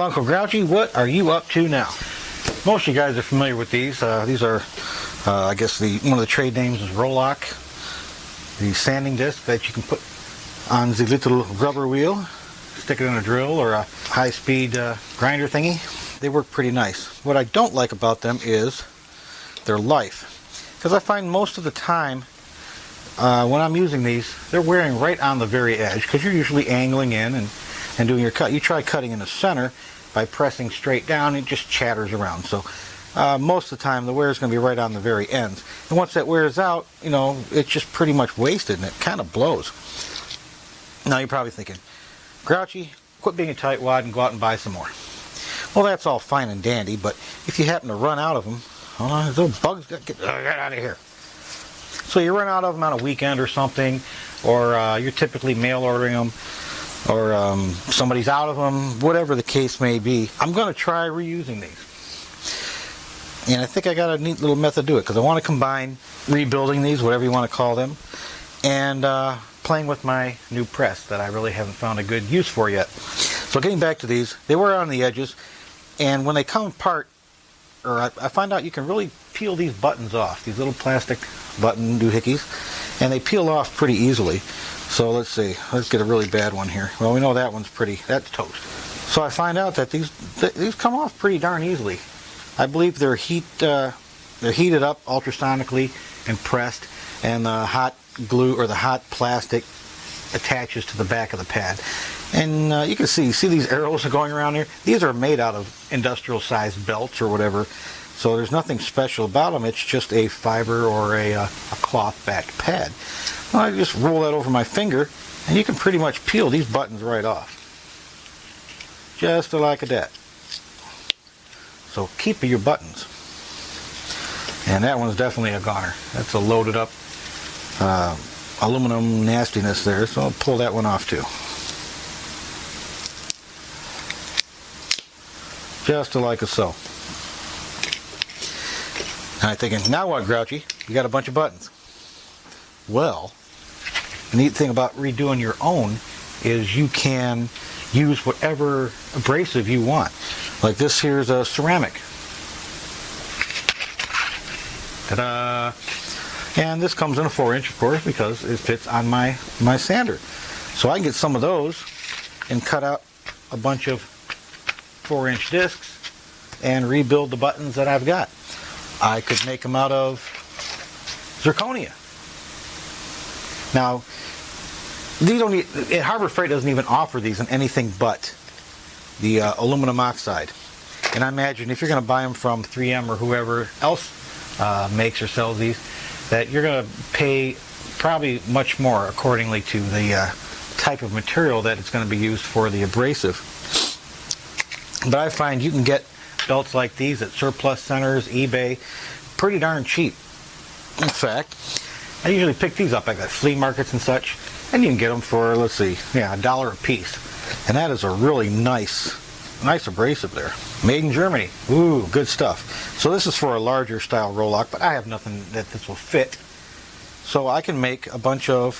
Uncle Grouchy, what are you up to now? Most of you guys are familiar with these. These are, I guess, one of the trade names is Roloc. The sanding disc that you can put on the little rubber wheel, stick it in a drill or a high-speed grinder thingy. They work pretty nice. What I don't like about them is their life, because I find most of the time when I'm using these, they're wearing right on the very edge, because you're usually angling in and doing your cut. You try cutting in the center by pressing straight down, it just chatters around. So most of the time the wear is going to be right on the very ends. And once that wears out, you know, it's just pretty much wasted and it kind of blows. Now you're probably thinking, Grouchy, quit being a tightwad and go out and buy some more. Well, that's all fine and dandy, but if you happen to run out of them, those bugs get out of here. So you run out of them on a weekend or something, or you're typically mail ordering them, or somebody's out of them, whatever the case may be. I'm going to try reusing these. And I think I got a neat little method to do it, because I want to combine rebuilding these, whatever you want to call them, and playing with my new press that I really haven't found a good use for yet. So getting back to these, they wear on the edges, and when they come apart, or I find out you can really peel these buttons off, these little plastic button doohickeys, and they peel off pretty easily. So let's see, let's get a really bad one here. Well, we know that one's that's toast. So I find out that these come off pretty darn easily. I believe they're heated up ultrasonically and pressed, and the hot glue or the hot plastic attaches to the back of the pad. And you can see these arrows are going around here. These are made out of industrial sized belts or whatever. So there's nothing special about them. It's just a fiber or a cloth backed pad. Well, I just roll that over my finger, and you can pretty much peel these buttons right off. Just like that. So keep your buttons. And that one's definitely a goner. That's a loaded up aluminum nastiness there, so I'll pull that one off too. Just like so. And I'm thinking, now what, Grouchy? You got a bunch of buttons. Well, the neat thing about redoing your own is you can use whatever abrasive you want. Like this here's a ceramic. Ta-da! And this comes in a 4-inch, of course, because it fits on my sander. So I can get some of those and cut out a bunch of 4-inch discs and rebuild the buttons that I've got. I could make them out of zirconia. Now, these don't need, Harbor Freight doesn't even offer these in anything but the aluminum oxide. And I imagine if you're going to buy them from 3M or whoever else makes or sells these, that you're going to pay probably much more accordingly to the type of material that it's going to be used for the abrasive. But I find you can get belts like these at surplus centers, eBay, pretty darn cheap. In fact, I usually pick these up like at flea markets and such, and you can get them for, let's see, yeah, $1 a piece. And that is a really nice abrasive there. Made in Germany. Ooh, good stuff. So this is for a larger style Roloc, but I have nothing that this will fit. So I can make a bunch of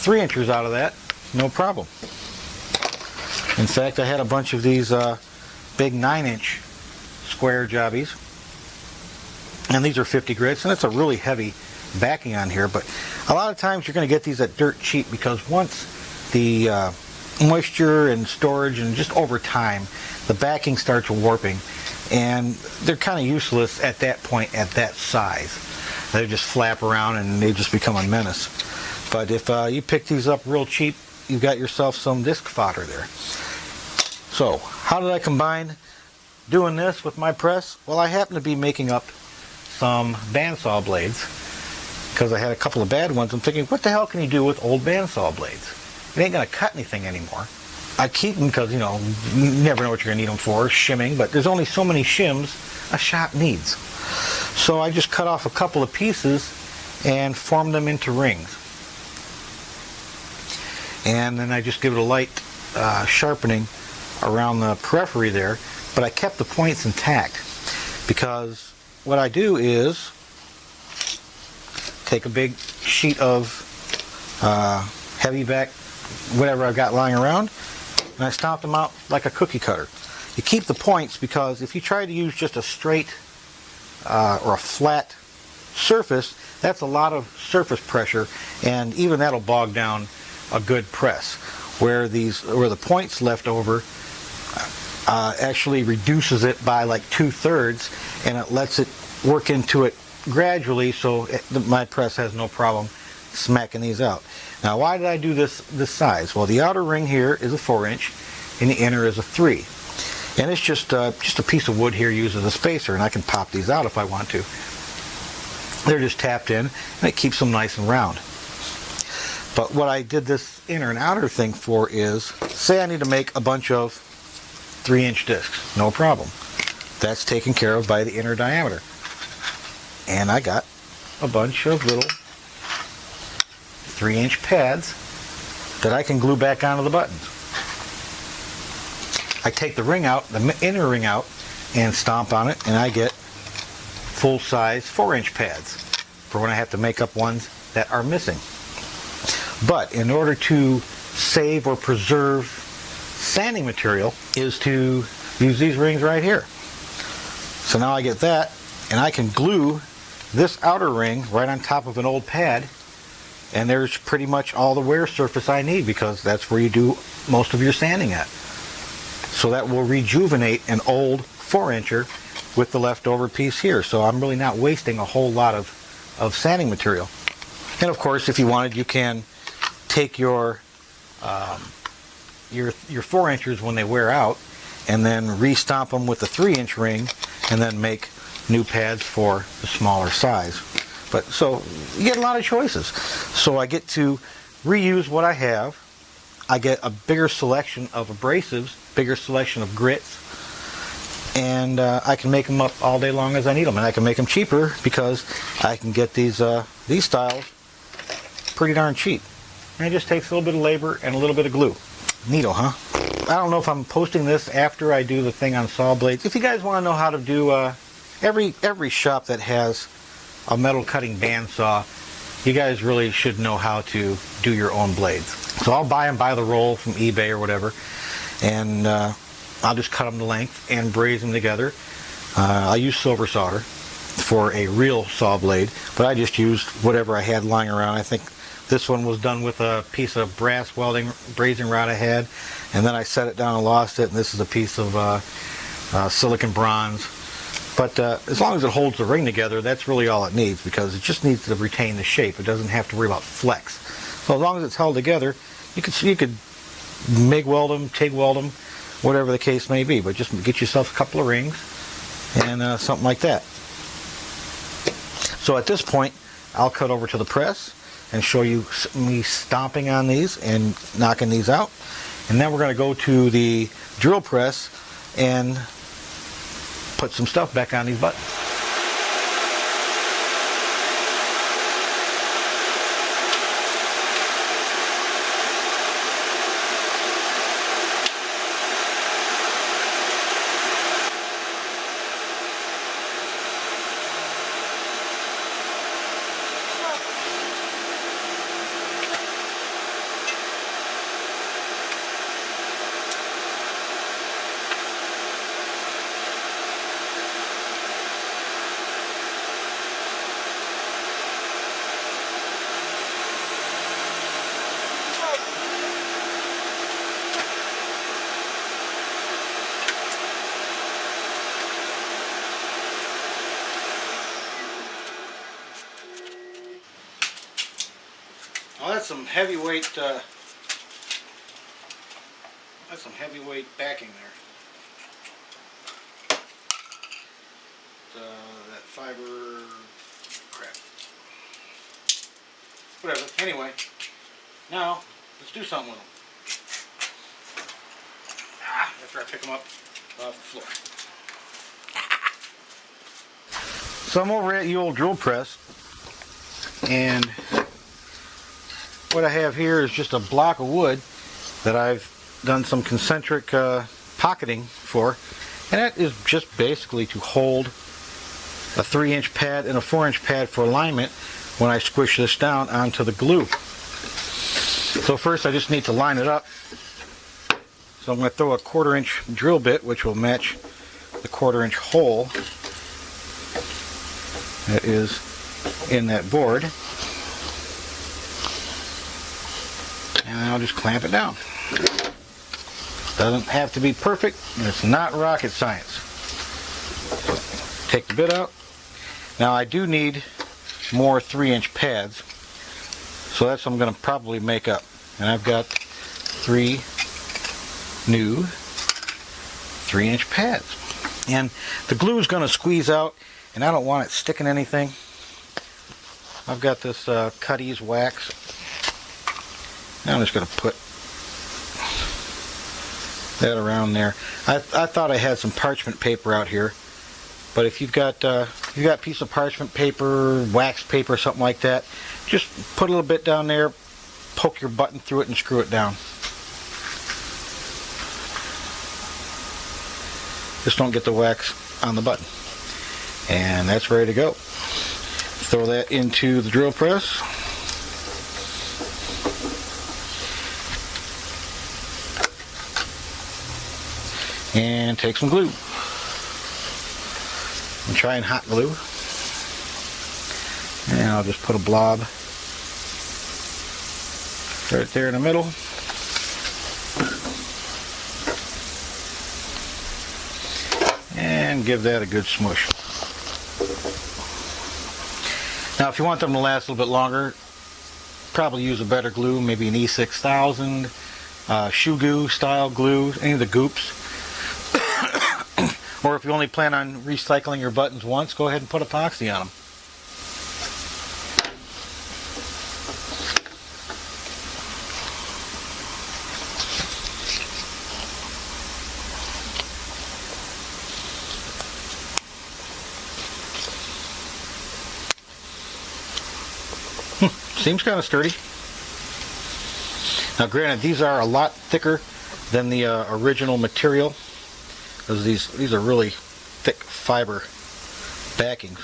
3-inchers out of that, no problem. In fact, I had a bunch of these big 9-inch square jobbies, and these are 50 grits, and it's a really heavy backing on here, but a lot of times you're going to get these at dirt cheap, because once the moisture and storage and just over time the backing starts warping, and they're kind of useless at that point at that size. They just flap around and they just become a menace. But if you pick these up real cheap, you've got yourself some disc fodder there. So how did I combine doing this with my press? Well, I happen to be making up some bandsaw blades, because I had a couple of bad ones. I'm thinking, what the hell can you do with old bandsaw blades? It ain't going to cut anything anymore. I keep them because, you know, you never know what you're going to need them for, shimming, but there's only so many shims a shop needs. So I just cut off a couple of pieces and formed them into rings. And then I just give it a light sharpening around the periphery there, but I kept the points intact, because what I do is take a big sheet of heavy back, whatever I've got lying around, and I stomp them out like a cookie cutter. You keep the points because if you try to use just a straight or a flat surface, that's a lot of surface pressure, and even that'll bog down a good press. Where the points left over actually reduces it by like 2/3, and it lets it work into it gradually, so my press has no problem smacking these out. Now, why did I do this size? Well, the outer ring here is a 4-inch, and the inner is a 3. And it's just a piece of wood here used as a spacer, and I can pop these out if I want to. They're just tapped in, and it keeps them nice and round. But what I did this inner and outer thing for is, say I need to make a bunch of 3-inch discs. No problem. That's taken care of by the inner diameter. And I got a bunch of little 3-inch pads that I can glue back onto the buttons. I take the ring out, the inner ring out, and stomp on it, and I get full-size 4-inch pads for when I have to make up ones that are missing. But in order to save or preserve sanding material is to use these rings right here. So now I get that, and I can glue this outer ring right on top of an old pad, and there's pretty much all the wear surface I need, because that's where you do most of your sanding at. So that will rejuvenate an old 4-incher with the leftover piece here. So I'm really not wasting a whole lot of sanding material. And of course, if you wanted, you can take your 4-inchers when they wear out, and then re-stomp them with the 3-inch ring, and then make new pads for the smaller size. But so you get a lot of choices. So I get to reuse what I have. I get a bigger selection of abrasives, bigger selection of grits, and I can make them up all day long as I need them. And I can make them cheaper because I can get these styles pretty darn cheap. And it just takes a little bit of labor and a little bit of glue. Neato, huh? I don't know if I'm posting this after I do the thing on saw blades. If you guys want to know how to do, every shop that has a metal cutting bandsaw, you guys really should know how to do your own blades. So I'll buy them by the roll from eBay or whatever, and I'll just cut them to length and braze them together. I use silver solder for a real saw blade, but I just used whatever I had lying around. I think this one was done with a piece of brass welding brazing rod I had, and then I set it down and lost it, and this is a piece of silicon bronze. But as long as it holds the ring together, that's really all it needs, because it just needs to retain the shape. It doesn't have to worry about flex. So as long as it's held together, you could MIG weld them, TIG weld them, whatever the case may be. But just get yourself a couple of rings and something like that. So at this point, I'll cut over to the press and show you me stomping on these and knocking these out. And then we're going to go to the drill press and put some stuff back on these buttons. Well, that's some heavyweight. That's some heavyweight backing there. That fiber crap. Whatever. Anyway, now let's do something with them. After I pick them up off the floor. So I'm over at the old drill press, and what I have here is just a block of wood that I've done some concentric pocketing for, and that is just basically to hold a 3-inch pad and a 4-inch pad for alignment when I squish this down onto the glue. So first I just need to line it up So I'm going to throw a 1/4 inch drill bit, which will match the 1/4 inch hole that is in that board. And I'll just clamp it down. Doesn't have to be perfect. It's not rocket science. Take the bit out. Now I do need more 3-inch pads, so that's what I'm going to probably make up. And I've got 3 new 3-inch pads. And the glue is going to squeeze out, and I don't want it sticking anything. I've got this Cutty's wax. Now I'm just going to put that around there. I thought I had some parchment paper out here, but if you've got a piece of parchment paper, wax paper, something like that, just put a little bit down there, poke your button through it, and screw it down. Just don't get the wax on the button. And that's ready to go. Throw that into the drill press. And take some glue. I'm trying hot glue. And I'll just put a blob right there in the middle. And give that a good smush. Now if you want them to last a little bit longer, probably use a better glue, maybe an E6000, shoe goo style glue, any of the goops. Or if you only plan on recycling your buttons once, go ahead and put epoxy on them. Seems kind of sturdy. Now granted, these are a lot thicker than the original material, because these are really thick fiber backings,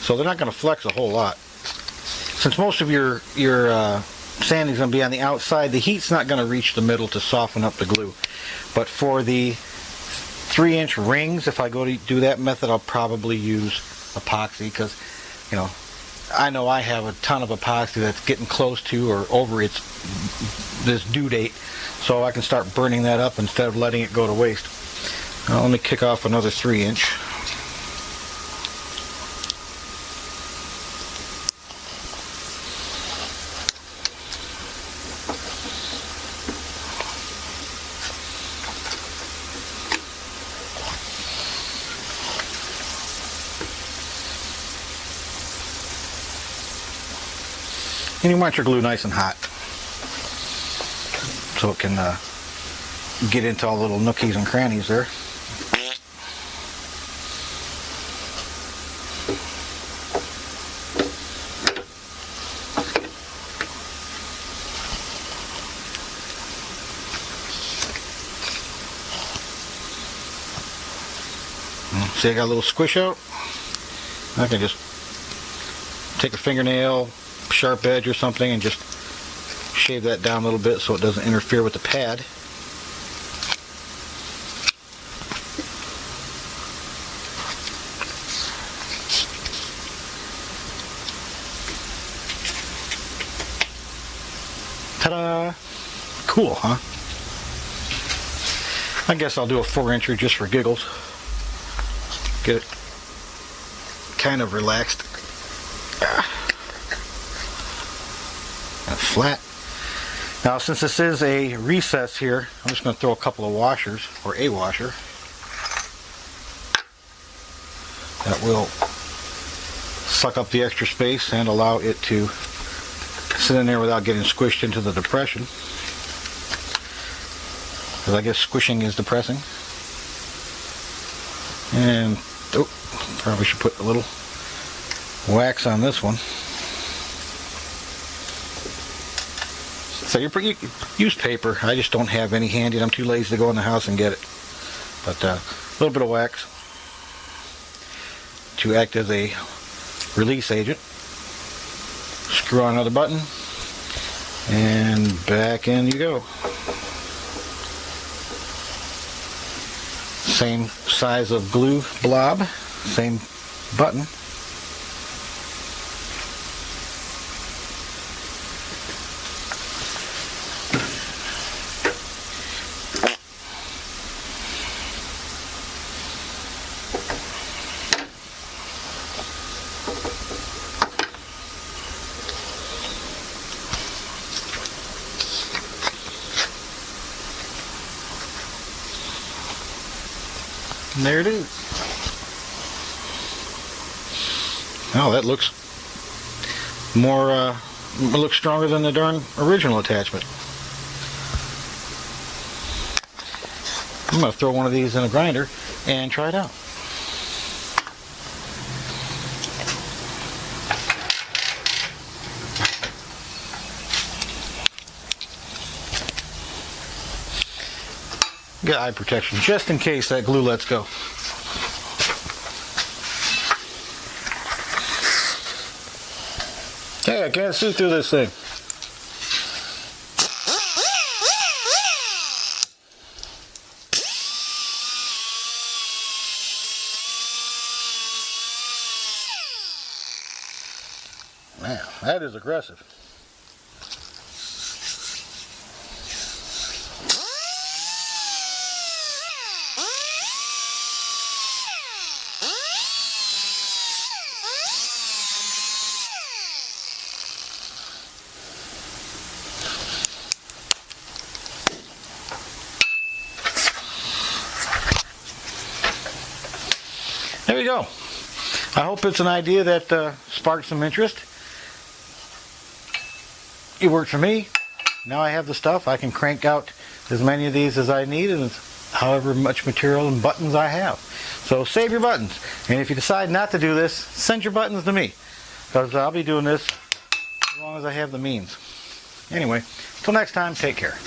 so they're not going to flex a whole lot. Since most of your sanding is going to be on the outside, the heat's not going to reach the middle to soften up the glue. But for the 3-inch rings, if I go to do that method, I'll probably use epoxy, because I know I have a ton of epoxy that's getting close to or over this due date, so I can start burning that up instead of letting it go to waste. Now let me kick off another 3-inch. And you want your glue nice and hot, so it can get into all the little nookies and crannies there. See, I got a little squish out. I can just take a fingernail, sharp edge or something, and just shave that down a little bit so it doesn't interfere with the pad. Ta-da! Cool, huh? I guess I'll do a 4-incher just for giggles. Get it kind of relaxed. And flat. Now since this is a recess here, I'm just going to throw a couple of washers, or a washer, that will suck up the extra space and allow it to sit in there without getting squished into the depression, because I guess squishing is depressing. And probably should put a little wax on this one. So you use paper. I just don't have any handy, and I'm too lazy to go in the house and get it. But a little bit of wax to act as a release agent. Screw on another button, and back in you go. Same size of glue blob, same button. And there it is. Oh, that looks more, looks stronger than the darn original attachment. I'm going to throw one of these in a grinder and try it out. Get eye protection just in case that glue lets go. Hey, I can't see through this thing. Man, that is aggressive. There you go. I hope it's an idea that sparked some interest. It worked for me. Now I have the stuff. I can crank out as many of these as I need and however much material and buttons I have. So save your buttons. And if you decide not to do this, send your buttons to me, because I'll be doing this as long as I have the means. Anyway, until next time, take care.